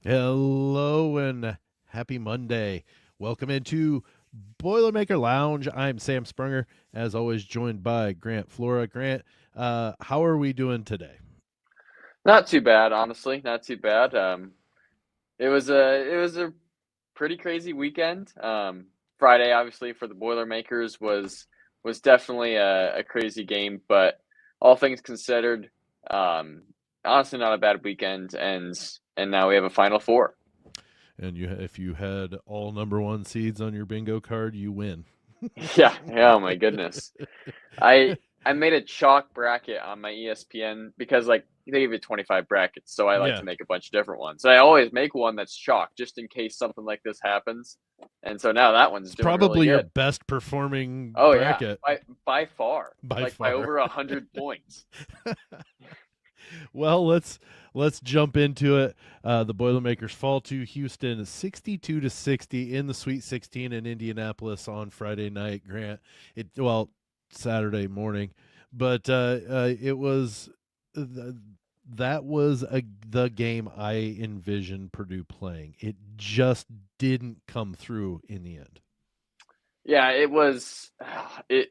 Hello and happy Monday. Welcome into Boilermaker Lounge. I'm Sam Sprunger, as always, joined by Grant Flora. Grant, how are we doing today? Not too bad, honestly. Not too bad. It was a pretty crazy weekend. Friday, obviously, for the Boilermakers was definitely a crazy game, but all things considered, um, honestly, not a bad weekend. And now we have a Final Four. And if you had all number one seeds on your bingo card, you win. Yeah, yeah. Oh my goodness. I I made a chalk bracket on my ESPN because like they give you 25 brackets, so I like Yeah, to make a bunch of different ones. So I always make one that's chalk just in case something like this happens. And so now that one's it's doing really probably your good. best performing Oh yeah, bracket by far, by like by far. over 100 points. Well, let's jump into it. The Boilermakers fall to Houston 62-60 in the Sweet 16 in Indianapolis on Friday night. Grant, Saturday morning, but it was th- that was the game I envisioned Purdue playing. It just didn't come through in the end. Yeah, it was it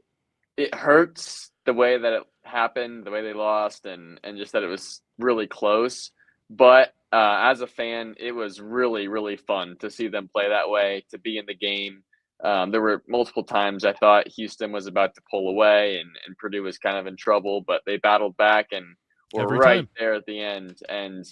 it hurts the way that it happened, the way they lost, and just that it was really close. But as a fan, it was really fun to see them play that way, to be in the game. There were multiple times I thought Houston was about to pull away, and Purdue was kind of in trouble, but they battled back and were Every right time. there at the end. And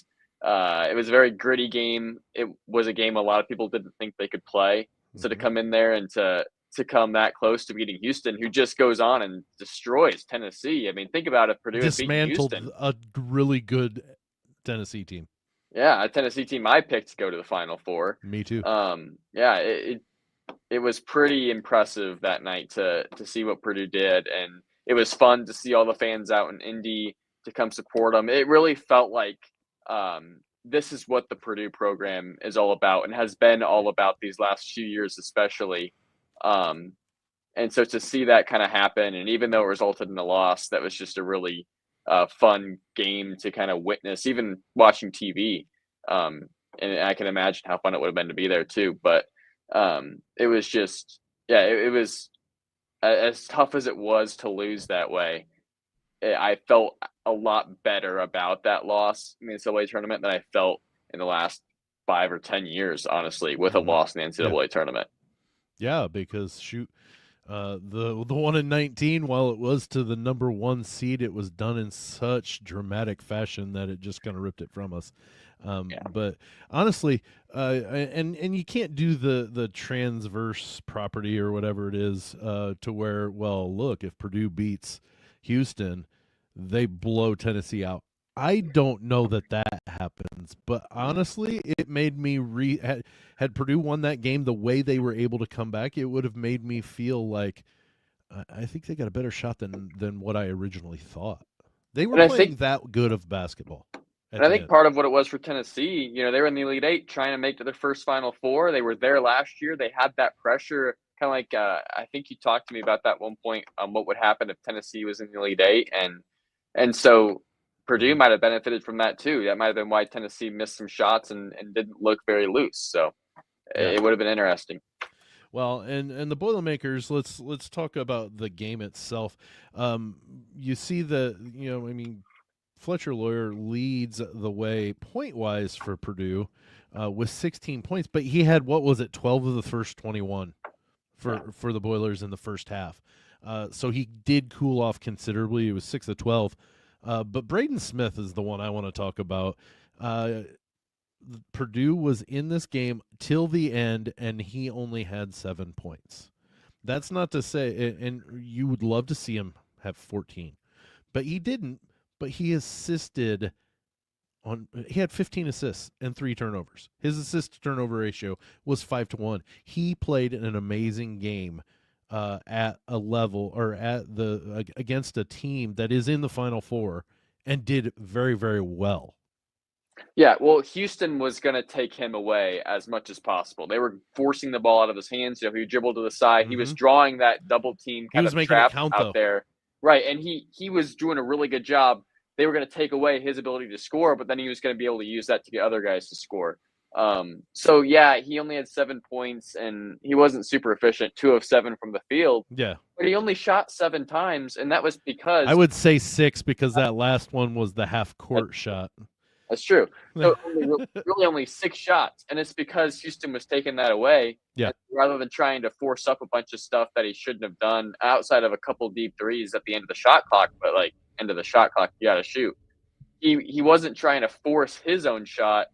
it was a very gritty game. It was a game a lot of people didn't think they could play. So to Mm-hmm. come in there and to come that close to beating Houston, who just goes on and destroys Tennessee. I mean, think about if Purdue had beaten Dismantled Houston. a really good Tennessee team. Yeah, a Tennessee team I picked to go to the Final Four. Me too. Yeah, it was pretty impressive that night to see what Purdue did, and it was fun to see all the fans out in Indy to come support them. It really felt like this is what the Purdue program is all about and has been all about these last few years, especially. Um, And so to see that kind of happen, and even though it resulted in a loss, that was just a really fun game to kind of witness, even watching TV. Um, and I can imagine how fun it would have been to be there too. But it was just, yeah, it was as tough as it was to lose that way. I felt a lot better about that loss in the NCAA tournament than I felt in the last 5 or 10 years, honestly, with a Mm-hmm. loss in the Yeah. NCAA tournament. Yeah, because shoot, the one in 19, while it was to the number one seed, it was done in such dramatic fashion that it just kind of ripped it from us. Yeah. But honestly, and you can't do the transverse property or whatever it is to where, well, look, if Purdue beats Houston, they blow Tennessee out. I don't know that that happens, but honestly, it made me had Purdue won that game the way they were able to come back, it would have made me feel like I think they got a better shot than what I originally thought. They were And I playing think that good of basketball at And I the think end. part of what it was for Tennessee, they were in the Elite Eight trying to make to their first Final Four. They were there last year. They had that pressure, kind of like I think you talked to me about that one point on what would happen if Tennessee was in the Elite Eight, and so Purdue Mm-hmm. might have benefited from that too. That might have been why Tennessee missed some shots and didn't look very loose. So Yeah. it would have been interesting. Well, and the Boilermakers. Let's talk about the game itself. You see I mean, Fletcher Lawyer leads the way point wise for Purdue with 16 points, but he had what was it, 12 of the first 21 Yeah. for the Boilers in the first half. So he did cool off considerably. He was 6 of 12. But Braden Smith is the one I want to talk about. Uh, Purdue was in this game till the end, and he only had 7 points. That's not to say, and you would love to see him have 14, but he didn't. But he assisted he had 15 assists and 3 turnovers. His assist to turnover ratio was 5-1. He played an amazing game at a level or at the against a team that is in the Final Four and did very well. Yeah, well, Houston was going to take him away as much as possible. They were forcing the ball out of his hands. He dribbled to the side. He was Mm-hmm. drawing that double team He kind was of making it trap count out though. there, right? And he was doing a really good job. They were going to take away his ability to score, but then he was going to be able to use that to get other guys to score. So yeah, he only had 7 points and he wasn't super efficient, 2 of 7 from the field, Yeah. but he only shot 7 times, and that was I because would say 6 because that last one was the half court shot. that's true. So really only 6 shots, and it's because Houston was taking that away, Yeah. and rather than trying to force up a bunch of stuff that he shouldn't have done outside of a couple deep threes at the end of the shot clock, but, like, end of the shot clock, you gotta shoot. He wasn't trying to force his own shot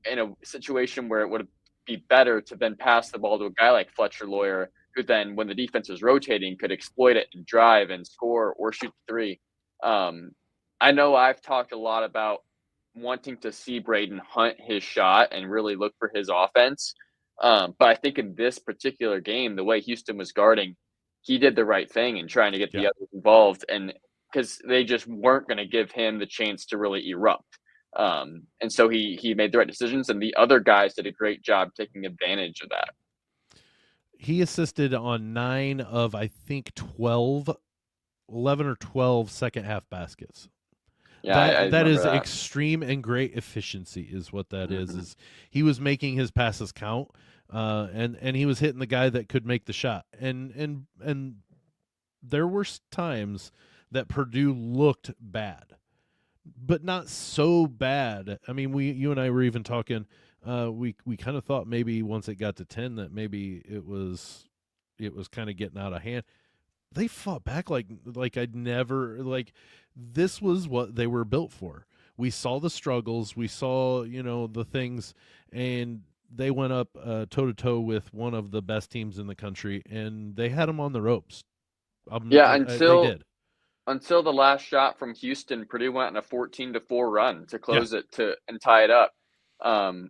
in a situation where it would be better to then pass the ball to a guy like Fletcher Lawyer, who then, when the defense was rotating, could exploit it and drive and score or shoot the three. I know I've talked a lot about wanting to see Braden hunt his shot and really look for his offense. But I think in this particular game, the way Houston was guarding, he did the right thing in trying to get the others involved, and because they just weren't going to give him the chance to really erupt. And so he made the right decisions, and the other guys did a great job taking advantage of that. He assisted on 9 of, I think, 11 or 12 second half baskets. Yeah, That is that. extreme and great efficiency is what that is he was making his passes count, and he was hitting the guy that could make the shot. And there were times that Purdue looked bad, but not so bad. I mean, you and I were even talking. We kind of thought maybe once it got to 10 that maybe it was kind of getting out of hand. They fought back like I'd never like. This was what they were built for. We saw the struggles. We saw the things, and they went up toe to toe with one of the best teams in the country, and they had them on the ropes. Yeah, They did. Until the last shot from Houston, Purdue went on a 14-4 run to close it and tie it up.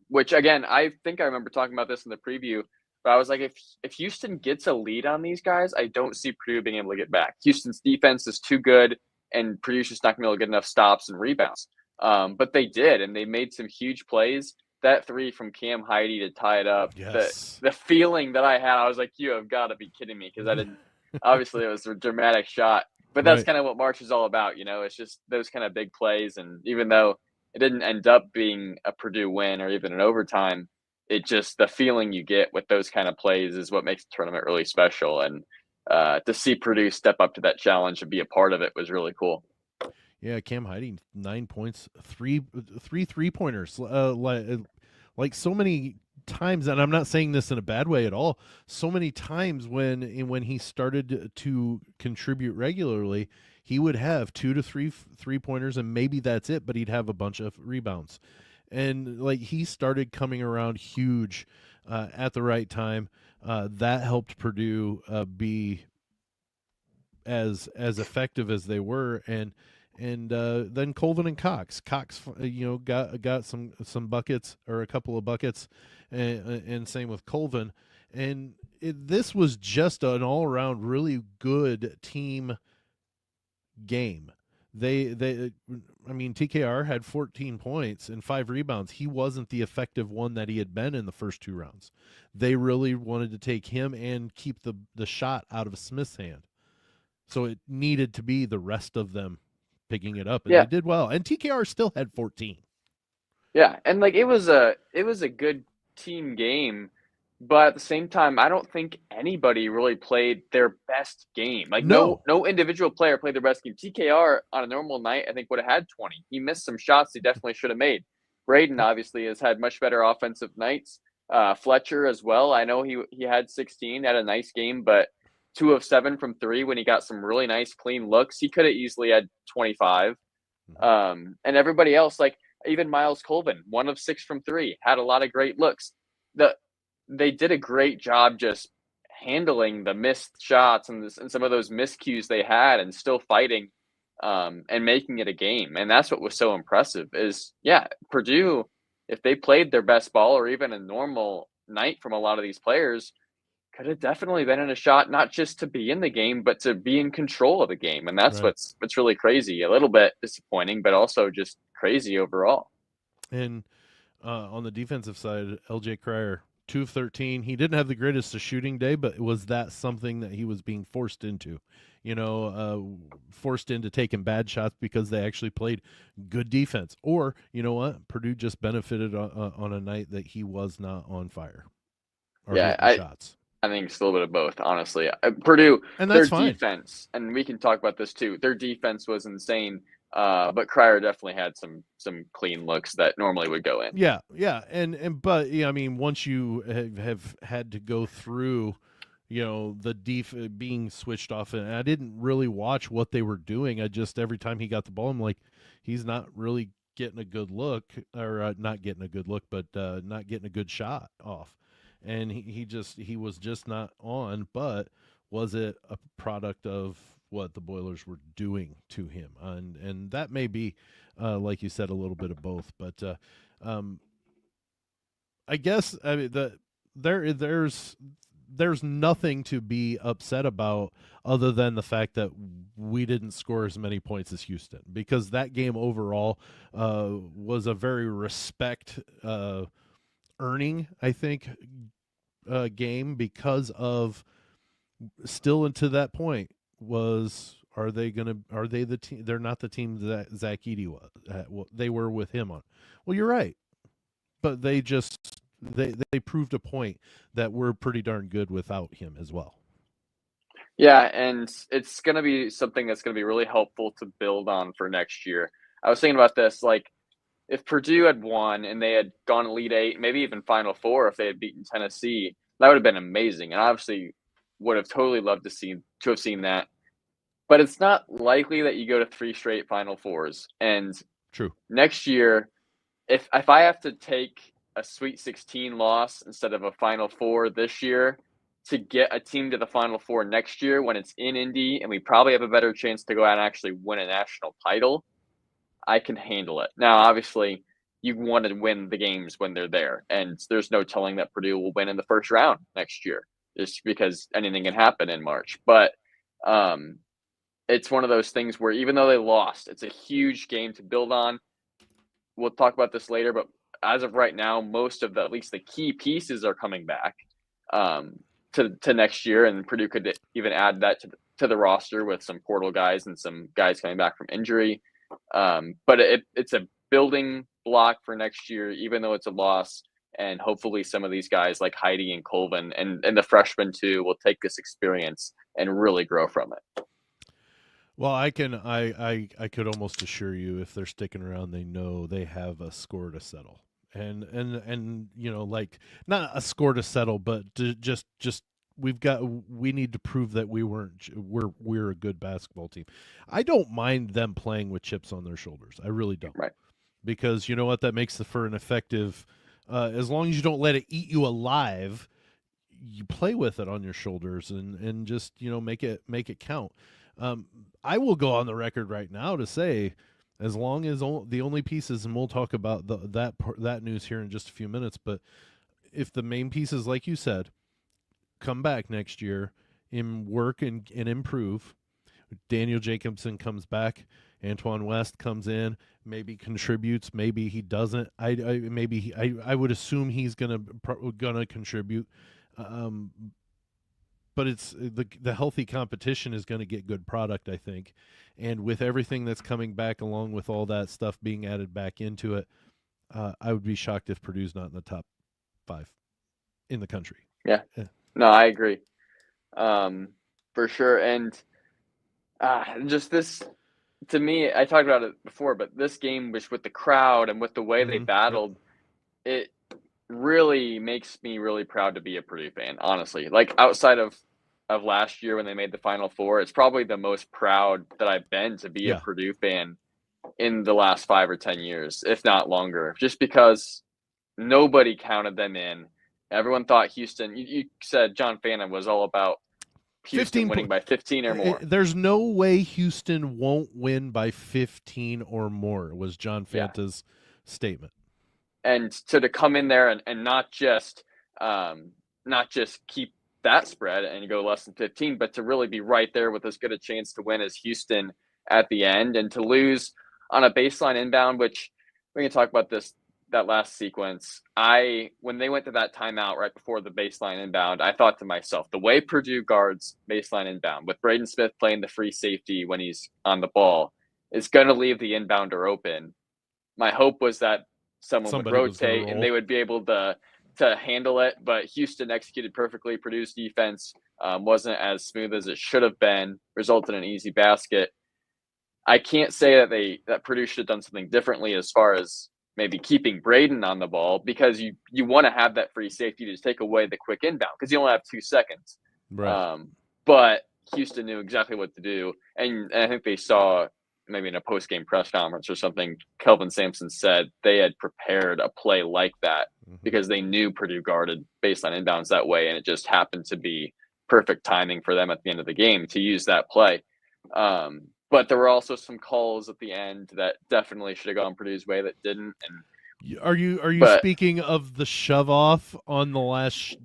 Which again, I think I remember talking about this in the preview, but I was like, if Houston gets a lead on these guys, I don't see Purdue being able to get back. Houston's defense is too good, and Purdue's just not going to be able to get enough stops and rebounds. But they did, and they made some huge plays. That three from Cam Heidi to tie it up, Yes. the feeling that I had, I was like, you have got to be kidding me, because I didn't. Obviously, it was a dramatic shot, but that's kind of what March is all about. It's just those kind of big plays, and even though it didn't end up being a Purdue win or even an overtime, it just the feeling you get with those kind of plays is what makes the tournament really special. And to see Purdue step up to that challenge and be a part of it was really cool. Yeah, Cam Heidi, 9 points, three 3-pointers, like so many times, and I'm not saying this in a bad way at all. So many times when he started to contribute regularly, he would have 2 to 3 3-pointers, and maybe that's it, but he'd have a bunch of rebounds, and like he started coming around huge at the right time. That helped Purdue be as effective as they were, and then Colvin and Cox got some buckets, or a couple of buckets, and same with Colvin, and this was just an all around really good team game. I mean, TKR had 14 points and 5 rebounds. He wasn't the effective one that he had been in the first 2 rounds. They really wanted to take him and keep the shot out of Smith's hand. So it needed to be the rest of them picking it up, and they did well. And TKR still had 14. Yeah, and like it was a good team game, but at the same time, I don't think anybody really played their best game. Like no individual player played their best game. TKR on a normal night, I think, would have had 20. He missed some shots he definitely should have made. Braden obviously has had much better offensive nights. Fletcher as well. I know he had 16, had a nice game, but 2 of 7 from 3 when he got some really nice clean looks. He could have easily had 25. And everybody else, like even Miles Colvin, 1 of 6 from 3, had a lot of great looks. They did a great job just handling the missed shots and some of those miscues they had, and still fighting and making it a game. And that's what was so impressive is, Purdue, if they played their best ball, or even a normal night from a lot of these players, could have definitely been in a shot, not just to be in the game, but to be in control of the game. And that's what's really crazy. A little bit disappointing, but also just crazy overall. And on the defensive side, LJ Cryer, 2 of 13. He didn't have the greatest of shooting day, but was that something that he was being forced into? Forced into taking bad shots because they actually played good defense. Or, you know what? Purdue just benefited on a night that he was not on fire or Yeah, hitting shots. I think it's a little bit of both, honestly. Purdue, And their that's fine. defense, and we can talk about this too. Their defense was insane, but Cryer definitely had some clean looks that normally would go in. Yeah, yeah, but yeah, I mean, once you have had to go through, the being switched off, and I didn't really watch what they were doing. I just every time he got the ball, I'm like, he's not really getting a good look, or not getting a good look, but not getting a good shot off, and he was just not on. But was it a product of what the Boilers were doing to him? And that may be, like you said, a little bit of both, but. Um, I guess I mean there's nothing to be upset about other than the fact that we didn't score as many points as Houston, because that game overall was a very respect earning, I think, game, because of still into that point was, are they the team? They're not the team that Zach Edey was. They were with him on. Well, you're right, but they proved a point that we're pretty darn good without him as well. Yeah, and it's going to be something that's going to be really helpful to build on for next year. I was thinking about this, like, if Purdue had won and they had gone Elite Eight, maybe even Final Four, if they had beaten Tennessee, that would have been amazing. And obviously would have totally loved to have seen that. But it's not likely that you go to 3 straight Final Fours. And True. next year, if I have to take a Sweet 16 loss instead of a Final Four this year to get a team to the Final Four next year when it's in Indy and we probably have a better chance to go out and actually win a national title, I can handle it. Now, obviously, you want to win the games when they're there, and there's no telling that Purdue will win in the first round next year, just because anything can happen in March. But it's one of those things where even though they lost, it's a huge game to build on. We'll talk about this later, but as of right now, most of at least the key pieces are coming back to next year, and Purdue could even add that to the roster with some portal guys and some guys coming back from injury. But it's a building block for next year, even though it's a loss. And hopefully some of these guys like Heidi and Colvin and the freshmen too will take this experience and really grow from it. Well, I could almost assure you, if they're sticking around, they know they have a score to settle. And like, not a score to settle, but to just we need to prove that we're a good basketball team. I don't mind them playing with chips on their shoulders. I really don't. Right. Because you know what, that makes for an effective, as long as you don't let it eat you alive, you play with it on your shoulders and just, make it count. I will go on the record right now to say, as long as the only pieces, and we'll talk about that news here in just a few minutes, but if the main pieces, like you said, come back next year and work and improve, Daniel Jacobson comes back, Antoine West comes in, maybe contributes, maybe he doesn't. I would assume he's gonna contribute. But it's the healthy competition is going to get good product, I think. And with everything that's coming back, along with all that stuff being added back into it, I would be shocked if Purdue's not in the top 5 in the country. Yeah. No, I agree. For sure. And just this, to me, I talked about it before, but this game was with the crowd and with the way they battled, it really makes me really proud to be a Purdue fan, honestly. Like, outside of last year when they made the Final Four, it's probably the most proud that I've been to be a Purdue fan in the last 5 or 10 years, if not longer, just because nobody counted them in. Everyone thought Houston, you said John Fannin was all about Houston winning by 15 or more. There's no way Houston won't win by 15 or more, was John Fanta's statement. And so to come in there and not just keep that spread and go less than 15, but to really be right there with as good a chance to win as Houston at the end, and to lose on a baseline inbound, which we can talk about this that last sequence, when they went to that timeout right before the baseline inbound, I thought to myself, the way Purdue guards baseline inbound with Braden Smith playing the free safety when he's on the ball is going to leave the inbounder open. My hope was that someone would Somebody was gonna rotate and roll. they would be able to handle it, but Houston executed perfectly. Purdue's defense wasn't as smooth as it should have been, resulted in an easy basket. I can't say that Purdue should have done something differently as far as maybe keeping Braden on the ball, because you want to have that free safety to just take away the quick inbound because you only have 2 seconds. Right. But Houston knew exactly what to do, and I think they saw maybe in a post-game press conference or something, Kelvin Sampson said they had prepared a play like that because they knew Purdue guarded baseline inbounds that way, and it just happened to be perfect timing for them at the end of the game to use that play. But there were also some calls at the end that definitely should have gone Purdue's way that didn't. And Are you speaking of the shove off on the last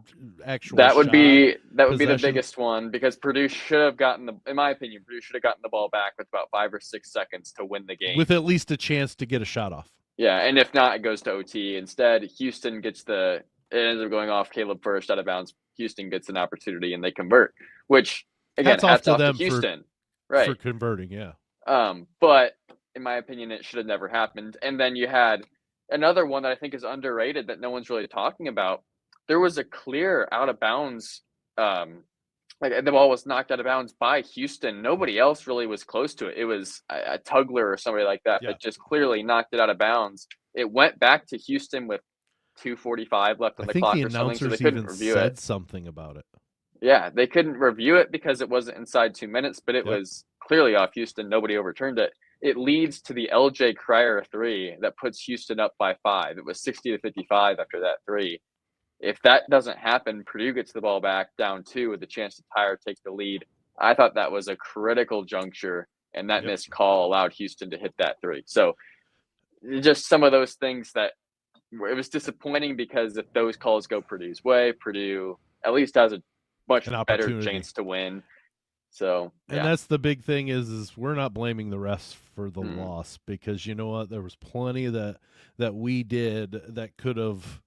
actual that would shot be the possession? biggest one, because Purdue should have gotten in my opinion, Purdue should have gotten the ball back with about 5 or 6 seconds to win the game, with at least a chance to get a shot off. Yeah, and if not, it goes to OT. Instead, Houston it ends up going off Caleb first out of bounds. Houston gets an opportunity and they convert, which again, hats off to Houston, for converting, yeah. But in my opinion, it should have never happened. And then you had another one that I think is underrated that no one's really talking about. There was a clear out of bounds, like the ball was knocked out of bounds by Houston. Nobody else really was close to it. It was a Tugler or somebody like that that just clearly knocked it out of bounds. It went back to Houston with 2:45 left on the clock or something, so they couldn't review it. Said something about it. Yeah, they couldn't review it because it wasn't inside 2 minutes, but it was clearly off Houston. Nobody overturned it. It leads to the LJ Cryer 3 that puts Houston up by 5. It was 60-55 after that 3. If that doesn't happen, Purdue gets the ball back down 2 with a chance to tie or take the lead. I thought that was a critical juncture, and that missed call allowed Houston to hit that 3. So just some of those things that it was disappointing, because if those calls go Purdue's way, Purdue at least has a much better chance to win. So, and that's the big thing is we're not blaming the refs for the loss, because you know what, there was plenty that we did that could have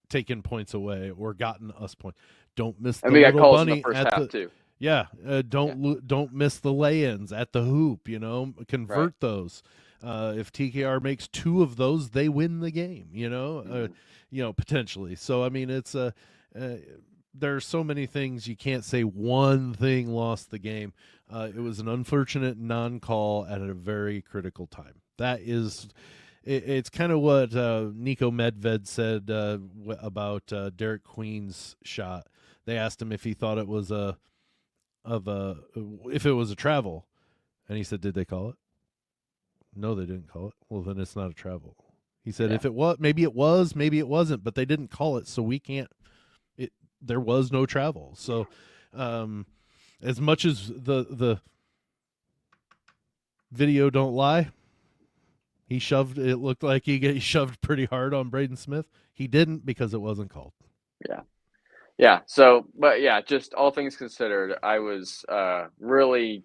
taken points away or gotten us points. Don't miss the little bunny at the too. Yeah, don't miss the lay-ins at the hoop. Convert those. If TKR makes 2 of those, they win the game. Potentially. So I mean, it's there are so many things. You can't say one thing lost the game. It was an unfortunate non-call at a very critical time. That is, it's kind of what Nico Medved said about Derek Queen's shot. They asked him if he thought it was if it was a travel, and he said, "Did they call it?" No, they didn't call it. Well, then it's not a travel. He said, if it was, maybe it was, maybe it wasn't, but they didn't call it, so we can't. There was no travel. So as much as the video don't lie, it looked like he shoved pretty hard on Braden Smith. He didn't, because it wasn't called. Yeah. So, but yeah, just all things considered, I was really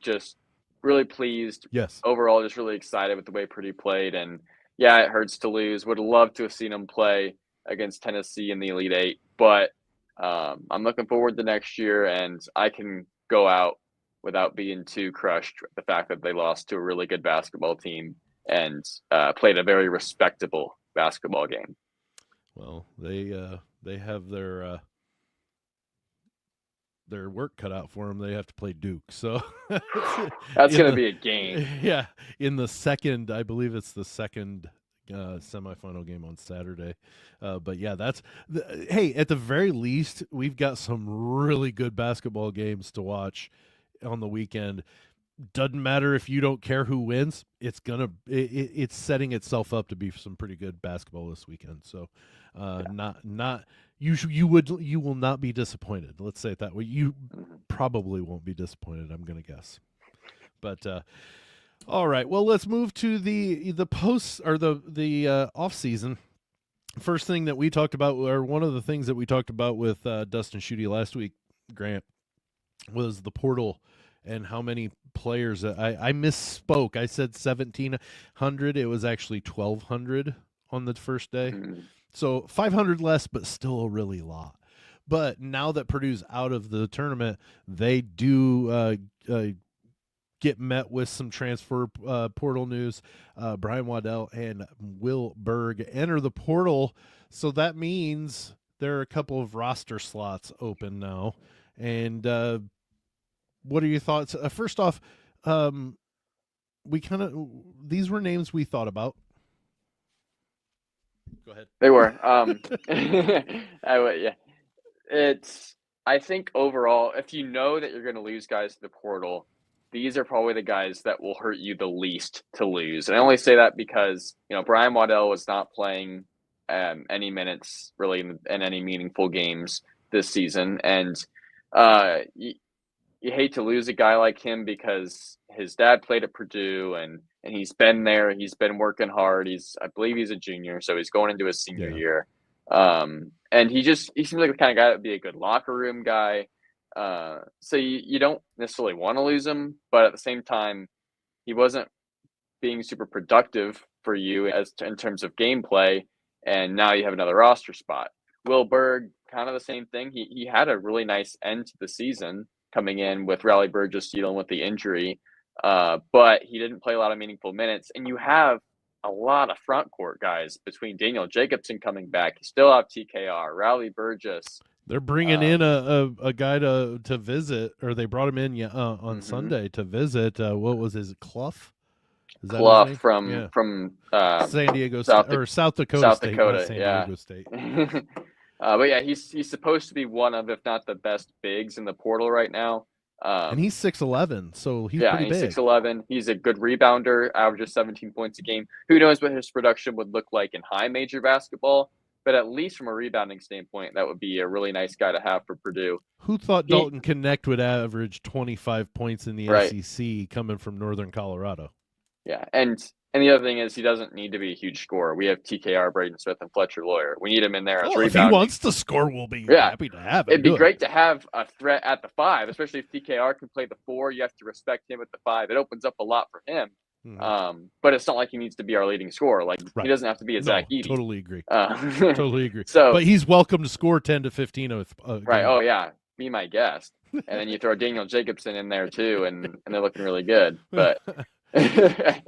pleased. Yes. Overall, just really excited with the way Purdue played. And yeah, it hurts to lose. Would have loved to have seen them play against Tennessee in the Elite Eight, but I'm looking forward to next year, and I can go out without being too crushed with the fact that they lost to a really good basketball team and played a very respectable basketball game. Well, they have their work cut out for them. They have to play Duke, so that's going to be a game. Yeah, in the second, I believe it's the second semifinal game on Saturday. But yeah, hey, at the very least, we've got some really good basketball games to watch on the weekend. Doesn't matter if you don't care who wins. It's setting itself up to be some pretty good basketball this weekend. So, you will not be disappointed. Let's say it that way. You probably won't be disappointed, I'm going to guess. But all right, well, let's move to the posts, or the off season. First thing that we talked about, or one of the things that we talked about with Dustin Schutte last week, Grant, was the portal and how many players. I misspoke. I said 1,700. It was actually 1,200 on the first day. Mm. So 500 less, but still a really lot. But now that Purdue's out of the tournament, they do get met with some transfer portal news. Brian Waddell and Will Berg enter the portal. So that means there are a couple of roster slots open now. And what are your thoughts? First off, we kind of, these were names we thought about. Go ahead. They were. Yeah. I think overall, if you know that you're going to lose guys to the portal, these are probably the guys that will hurt you the least to lose. And I only say that because, Brian Waddell was not playing any minutes really in any meaningful games this season. And you hate to lose a guy like him because his dad played at Purdue and he's been there. He's been working hard. I believe he's a junior, so he's going into his senior year. And he seems like the kind of guy that would be a good locker room guy. So you don't necessarily want to lose him, but at the same time, he wasn't being super productive for you in terms of gameplay. And now you have another roster spot. Will Berg, kind of the same thing. He had a really nice end to the season coming in with Raleigh Burgess dealing with the injury. But he didn't play a lot of meaningful minutes. And you have a lot of front court guys between Daniel Jacobson coming back. You still have TKR, Raleigh Burgess. They're bringing in a guy to visit, or they brought him in on Sunday to visit. What was his Clough? Is that Clough from San Diego State or South Dakota State, not San Diego State. But yeah, he's supposed to be one of, if not the best bigs in the portal right now. And he's 6'11", so he's pretty big. He's 6'11". He's a good rebounder, averages 17 points a game. Who knows what his production would look like in high major basketball? But at least from a rebounding standpoint, that would be a really nice guy to have for Purdue. Who thought Dalton Connect would average 25 points in the SEC coming from Northern Colorado? Yeah, and the other thing is he doesn't need to be a huge scorer. We have TKR, Braden Smith, and Fletcher Lawyer. We need him in there as rebounding. If he wants to score, we'll be happy to have him. It'd be great to have a threat at the 5, especially if TKR can play the 4. You have to respect him at the 5. It opens up a lot for him. But it's not like he needs to be our leading scorer. He doesn't have to be a Zach Edey. Totally agree. Totally agree. So, but he's welcome to score 10 to 15. Right. Oh, yeah. Be my guest. And then you throw Daniel Jacobson in there, too, and they're looking really good. But the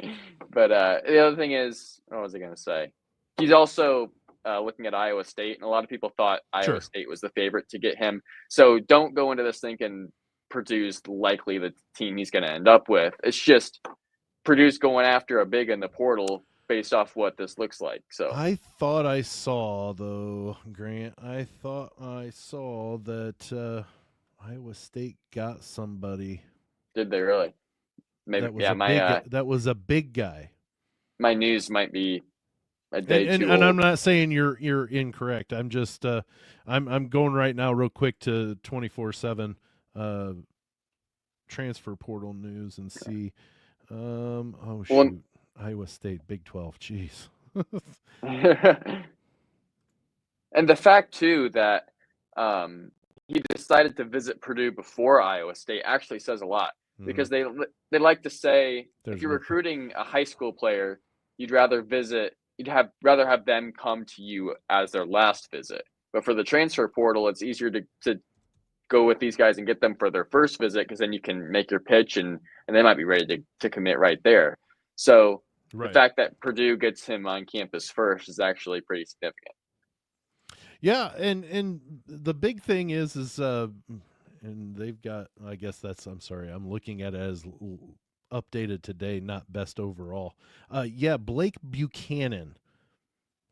other thing is, what was I going to say? He's also looking at Iowa State, and a lot of people thought Iowa State was the favorite to get him. So don't go into this thinking Purdue's likely the team he's going to end up with. It's just Purdue's going after a big in the portal based off what this looks like. So I thought I saw, though, Grant, that Iowa State got somebody. Did they really? Maybe. That was a big guy. My news might be a day too old. And I'm not saying you're incorrect. I'm just I'm going right now real quick to 24/7 transfer portal news and see. Iowa State, Big 12. Jeez. And the fact too that he decided to visit Purdue before Iowa State actually says a lot. Because they like to say if you're recruiting a high school player, you'd rather have them come to you as their last visit. But for the transfer portal, it's easier to go with these guys and get them for their first visit because then you can make your pitch and they might be ready to commit right there. So the fact that Purdue gets him on campus first is actually pretty significant. Yeah, and the big thing is and they've got, I guess I'm looking at it as updated today, not best overall. Blake Buchanan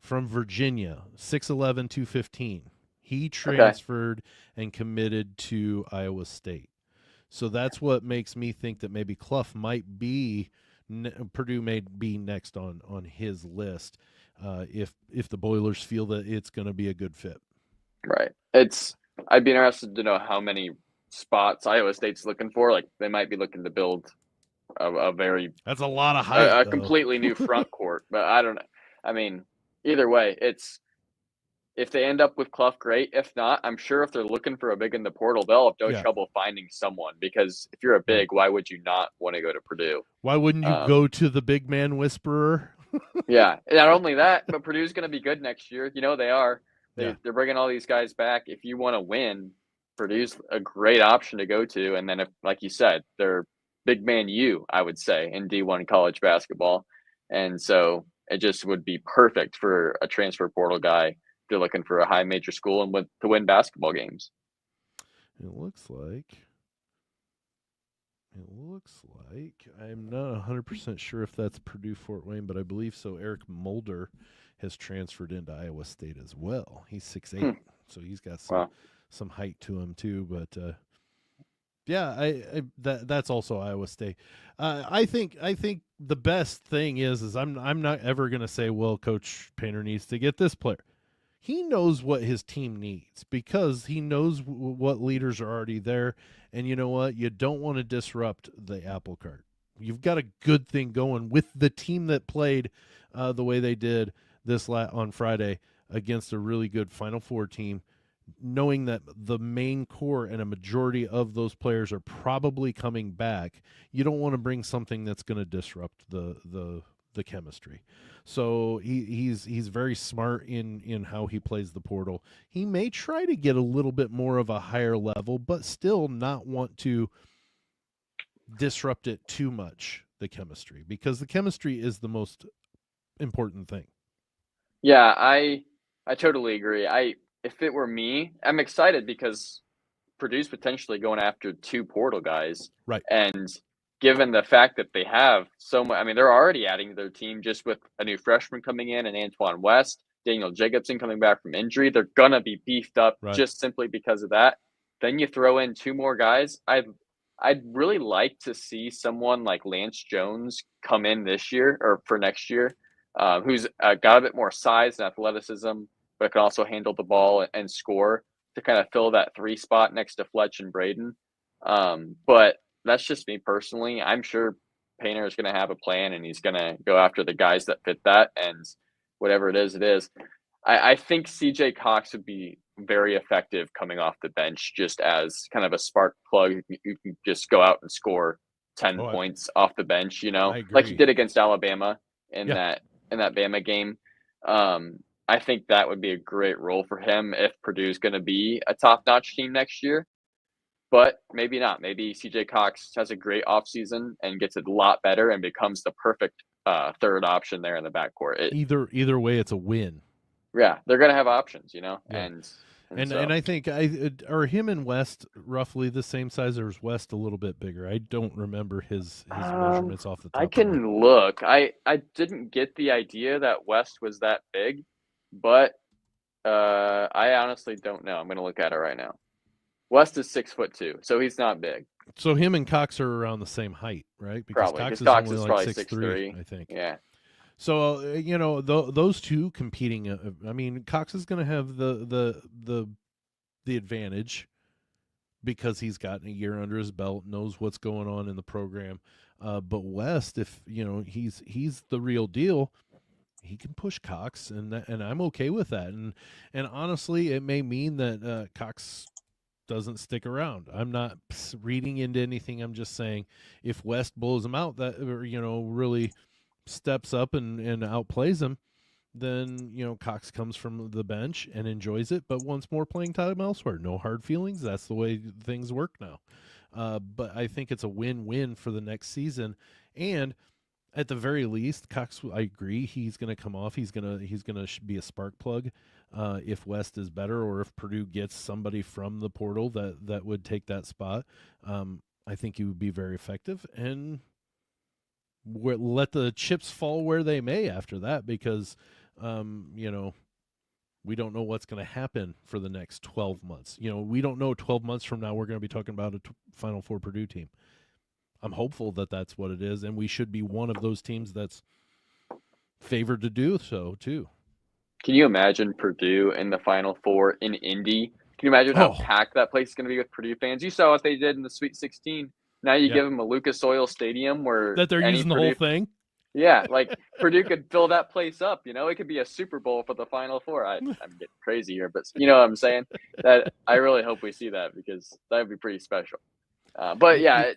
from Virginia, 6'11", 215. He transferred and committed to Iowa State. So that's what makes me think that maybe Clough might be, Purdue may be next on his list if the Boilers feel that it's going to be a good fit. Right. I'd be interested to know how many spots Iowa State's looking for. Like they might be looking to build that's a lot of height, a completely new front court. But I don't know. I mean, either way, if they end up with Clough, great. If not, I'm sure if they're looking for a big in the portal, they'll have no trouble finding someone. Because if you're a big, why would you not want to go to Purdue? Why wouldn't you go to the big man whisperer? Yeah, not only that, but Purdue's going to be good next year. They are. Yeah. They're bringing all these guys back. If you want to win, Purdue's a great option to go to. And then, if, like you said, they're big man U, I would say, in D1 college basketball. And so it just would be perfect for a transfer portal guy if you're looking for a high major school and to win basketball games. It looks like I'm not 100% sure if that's Purdue Fort Wayne, but I believe so. Eric Mulder has transferred into Iowa State as well. He's 6'8", so he's got some height to him too. But yeah, that's also Iowa State. I think the best thing is I'm not ever gonna say, well, Coach Painter needs to get this player. He knows what his team needs because he knows what leaders are already there. And you know what? You don't want to disrupt the apple cart. You've got a good thing going with the team that played the way they did on Friday against a really good Final Four team, knowing that the main core and a majority of those players are probably coming back. You don't want to bring something that's going to disrupt the chemistry. So he's very smart in how he plays the portal. He may try to get a little bit more of a higher level, but still not want to disrupt it too much, the chemistry, because the chemistry is the most important thing. Yeah, I totally agree. If it were me, I'm excited because Purdue's potentially going after 2 portal guys. Right. And given the fact that they have so much, I mean, they're already adding to their team just with a new freshman coming in and Antoine West, Daniel Jacobson coming back from injury. They're going to be beefed up just simply because of that. Then you throw in 2 more guys. I'd really like to see someone like Lance Jones come in this year or for next year, who's got a bit more size and athleticism, but can also handle the ball and score to kind of fill that 3 spot next to Fletch and Braden. But that's just me personally. I'm sure Painter is going to have a plan and he's going to go after the guys that fit that. And whatever it is, it is. I think CJ Cox would be very effective coming off the bench just as kind of a spark plug. You can just go out and score 10 points off the bench, like he did against Alabama in that Bama game. I think that would be a great role for him if Purdue's going to be a top-notch team next year. But maybe not. Maybe CJ Cox has a great offseason and gets a lot better and becomes the perfect third option there in the backcourt. Either way, it's a win. Yeah, they're going to have options, Yeah. And I think are him and West roughly the same size, or is West a little bit bigger? I don't remember his measurements off the top. I can look. I didn't get the idea that West was that big, but I honestly don't know. I'm going to look at it right now. West is 6'2", so he's not big. So him and Cox are around the same height, right? Because probably. Cox is only probably like 6'3", I think. Yeah. So those two competing. I mean, Cox is going to have the advantage because he's gotten a year under his belt, knows what's going on in the program. But West, if he's the real deal, he can push Cox, and I'm okay with that. And honestly, it may mean that Cox doesn't stick around. I'm not reading into anything. I'm just saying if West blows him out, that really steps up and outplays him, then Cox comes from the bench and enjoys it, but wants more playing time elsewhere. No hard feelings. That's the way things work now. But I think it's a win-win for the next season, and at the very least, Cox, I agree, he's going to come off. He's going to be a spark plug if West is better, or if Purdue gets somebody from the portal that would take that spot. I think he would be very effective, and let the chips fall where they may after that, because we don't know what's going to happen for the next 12 months. We don't know 12 months from now we're going to be talking about a Final Four Purdue team. I'm hopeful that that's what it is, and we should be one of those teams that's favored to do so too. Can you imagine Purdue in the Final Four in Indy? Can you imagine how packed that place is going to be with Purdue fans? You saw what they did in the Sweet 16. Now you give them a Lucas Oil Stadium where that they're using the whole thing. Yeah, like Purdue could fill that place up. It could be a Super Bowl for the Final Four. I'm getting crazy here, but you know what I'm saying? That I really hope we see that, because that would be pretty special. But yeah.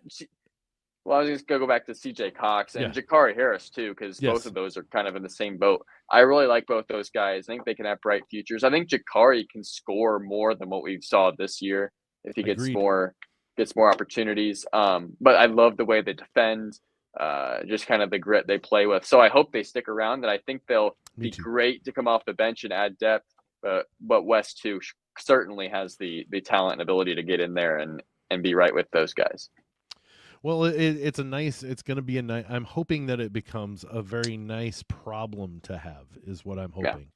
Well, I was just going to go back to C.J. Cox and Yeah. Jakari Harris, too, because both Yes. of those are kind of in the same boat. I really like both those guys. I think they can have bright futures. I think Jakari can score more than what we saw this year if he Agreed. gets more opportunities. But I love the way they defend, just kind of the grit they play with. So I hope they stick around, and I think they'll Me be too. great to come off the bench and add depth. But West, too, certainly has the talent and ability to get in there and be right with those guys. Well, it's going to be a nice, I'm hoping that it becomes a very nice problem to have, is what I'm Yeah. hoping,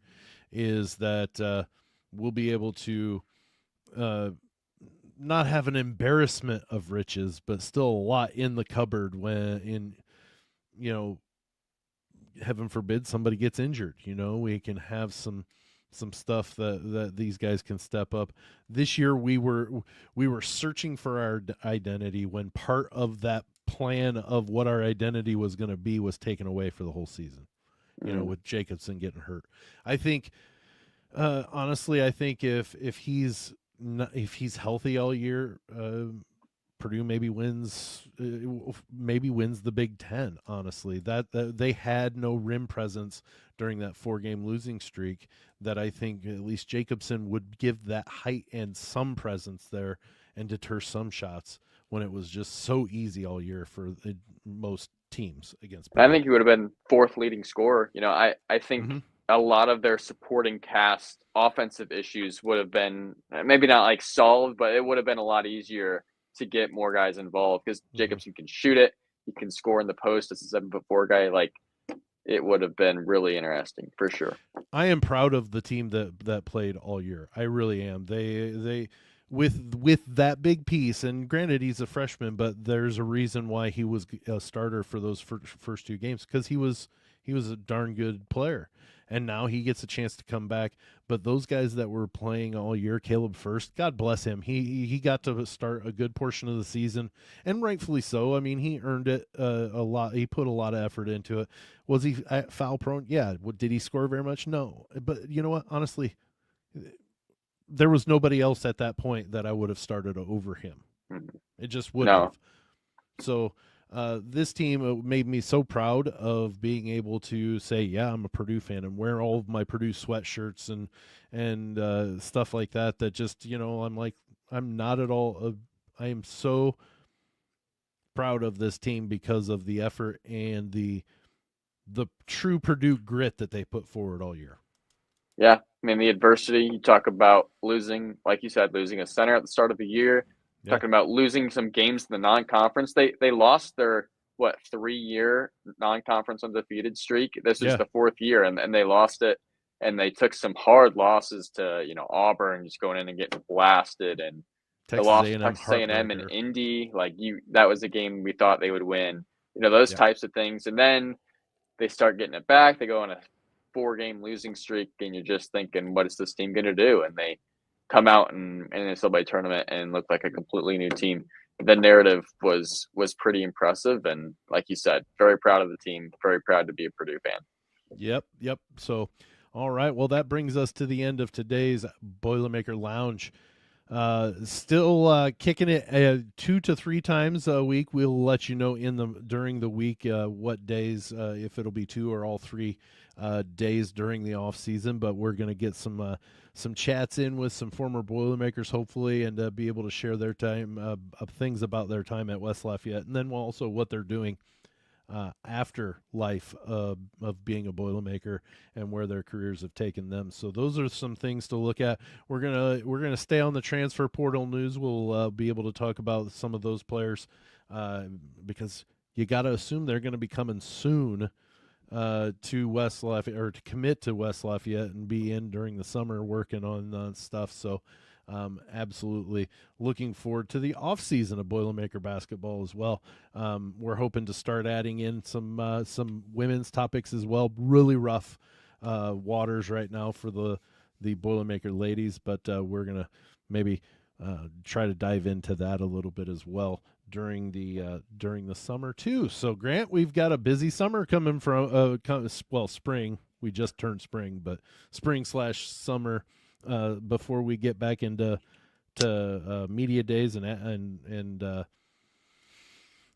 is that we'll be able to uh, not have an embarrassment of riches, but still a lot in the cupboard when, you know, heaven forbid somebody gets injured. We can have some stuff that these guys can step up. This year we were searching for our identity when part of that plan of what our identity was going to be was taken away for the whole season. With Jacobson getting hurt. I think honestly, I think if he's if he's healthy all year, Purdue maybe wins the Big Ten. Honestly, that they had no rim presence during that 4-game losing streak. That I think at least Jacobson would give that height and some presence there and deter some shots when it was just so easy all year for most teams against I Purdue. think he would have been fourth leading scorer. I think Mm-hmm. a lot of their supporting cast offensive issues would have been maybe not like solved, but it would have been a lot easier to get more guys involved because Mm-hmm. Jacobson can shoot it. He can score in the post as a 7'4" guy. Like it would have been really interesting for sure. I am proud of the team that played all year. I really am. They with that big piece, and granted he's a freshman, but there's a reason why he was a starter for those first 2 games, because he was a darn good player, and now he gets a chance to come back. But those guys that were playing all year, Caleb First, God bless him, he got to start a good portion of the season, and rightfully so. I mean, he earned it a lot. He put a lot of effort into it. Was he foul prone? Yeah. Did he score very much? No. But you know what? Honestly, there was nobody else at that point that I would have started over him. It just wouldn't No, have. So this team made me so proud of being able to say, yeah, I'm a Purdue fan, and wear all of my Purdue sweatshirts and stuff like that. That just, I'm like, I'm not at all. I am so proud of this team because of the effort and the true Purdue grit that they put forward all year. yeah. I mean, the adversity, you talk about losing, like you said, losing a center at the start of the year, Yeah. talking about losing some games in the non-conference. They lost their, 3-year non-conference undefeated streak. This is Yeah. the 4th year, and they lost it. And they took some hard losses to, Auburn, just going in and getting blasted. And the Texas loss to A&M Texas A&M and heartbreaker. Indy, that was a game we thought they would win. Those Yeah. types of things. And then they start getting it back. They go on a 4-game losing streak, and you're just thinking, what is this team going to do? And they come out in the NCAA tournament and look like a completely new team. The narrative was pretty impressive, and like you said, very proud of the team. Very proud to be a Purdue fan. Yep. So, all right. Well, that brings us to the end of today's Boilermaker Lounge. Still kicking it 2 to 3 times a week. We'll let you know during the week what days, if it'll be 2 or all 3 days during the off season. But we're gonna get some chats in with some former Boilermakers, hopefully, and be able to share their time, things about their time at West Lafayette, and then also what they're doing after life of being a Boilermaker and where their careers have taken them. So those are some things to look at. We're gonna stay on the transfer portal news. We'll be able to talk about some of those players because you got to assume they're going to be coming soon to West Lafayette, or to commit to West Lafayette and be in during the summer working on stuff. So absolutely looking forward to the off season of Boilermaker basketball as well. We're hoping to start adding in some women's topics as well. Really rough waters right now for the Boilermaker ladies, but we're gonna maybe try to dive into that a little bit as well during the summer too. So Grant, we've got a busy summer coming from spring. We just turned spring, but spring/summer before we get back into media days and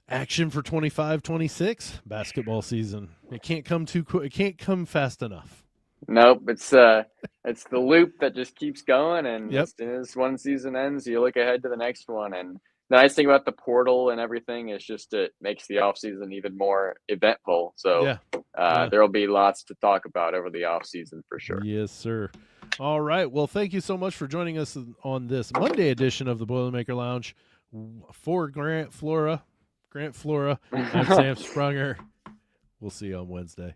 action for 25-26 basketball season. It can't come too quick. It can't come fast enough. Nope, it's the loop that just keeps going, and Yep. as soon as one season ends, you look ahead to the next one. And the nice thing about the portal and everything is just it makes the off season even more eventful. So Yeah. there will be lots to talk about over the off season for sure. Yes, sir. All right. Well, thank you so much for joining us on this Monday edition of the Boilermaker Lounge. For Grant Flora, I'm Sam Sprunger. We'll see you on Wednesday.